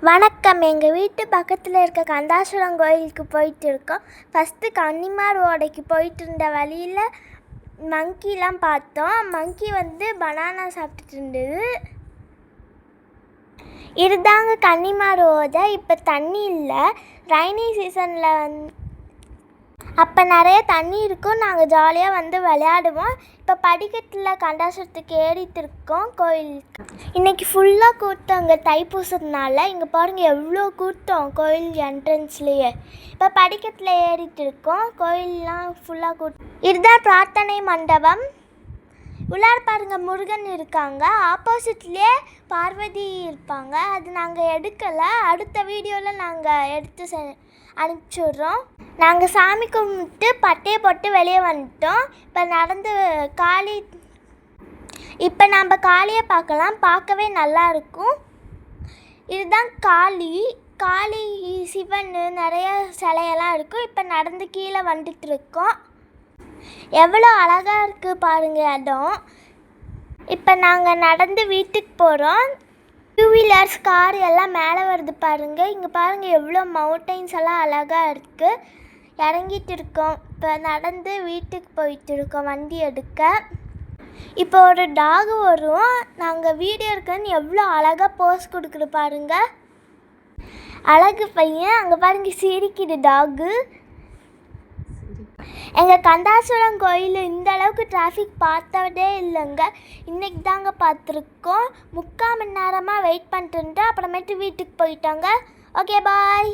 வணக்கம். எங்கள் வீட்டு பக்கத்தில் இருக்க கந்தாசுரம் கோயிலுக்கு போயிட்டு இருக்கோம். ஃபஸ்ட்டு கன்னிமார் ஓடைக்கு போயிட்டு இருந்த வழியில் மங்கிலாம் பார்த்தோம். மங்கி பனானா சாப்பிட்டுட்டு இருந்தது. இதுதாங்க கன்னிமார் ஓடை. இப்போ தண்ணி இல்லை. ரைனி சீசனில் அப்போ நிறைய தண்ணி இருக்கும். நாங்கள் ஜாலியாக விளையாடுவோம். இப்போ படிக்கட்டில் கண்டாசுரத்துக்கு ஏறிட்டு இருக்கோம் கோயிலுக்கு. இன்றைக்கி ஃபுல்லாக கூட்டம். அங்கே தைப்பூசத்தினால இங்கே பாருங்கள் எவ்வளோ கூட்டம் கோயில் என்ட்ரன்ஸ்லேயே. இப்போ படிக்கட்டில் ஏறிட்டு இருக்கோம். கோயிலெலாம் ஃபுல்லாக கூட்டம். இதுதான் பிரார்த்தனை மண்டபம். உள்ளார பாருங்கள் முருகன் இருக்காங்க. ஆப்போசிட்லேயே பார்வதி இருப்பாங்க. அது நாங்கள் எடுக்கலை. அடுத்த வீடியோவில் நாங்கள் எடுத்து அனுப்பிச்சுட்றோம். நாங்கள் சாமி கும்பிட்டு பட்டையை போட்டு வெளியே வந்துட்டோம். இப்போ நம்ம காளியை பார்க்கலாம். பார்க்கவே நல்லா இருக்கும். இதுதான் காளி சிவன் நிறைய சிலையெல்லாம் இருக்கும். இப்போ நடந்து கீழே வந்துட்டுருக்கோம். எவ்வளோ அழகாக இருக்குது பாருங்கள் இடம். இப்போ நாங்கள் நடந்து வீட்டுக்கு போகிறோம். 2 வீலர்ஸ் கார் எல்லாம் மேலே வருது பாருங்கள். இங்கே பாருங்கள் எவ்வளோ மவுண்டைன்ஸ் எல்லாம் அழகாக இருக்குது. இறங்கிட்டு இருக்கோம். இப்போ நடந்து வீட்டுக்கு போயிட்டு இருக்கோம் வண்டி எடுக்க. இப்போ ஒரு டாக் வரும். நாங்கள் வீடியோ இருக்குன்னு எவ்வளோ அழகாக போஸ் கொடுக்குது பாருங்கள். அழகு பையன். அங்கே பாருங்கள் சிரிக்குது டாகு. எங்கள் கந்தாசுரம் கோயில் இந்த அளவுக்கு டிராஃபிக் பார்த்ததே இல்லைங்க. இன்றைக்கி தாங்க பார்த்துருக்கோம். 3/4 மணி நேரமாக வெயிட் பண்ணிட்டு இருந்தேன். அப்புறமேட்டு வீட்டுக்கு போயிட்டாங்க. Okay bye.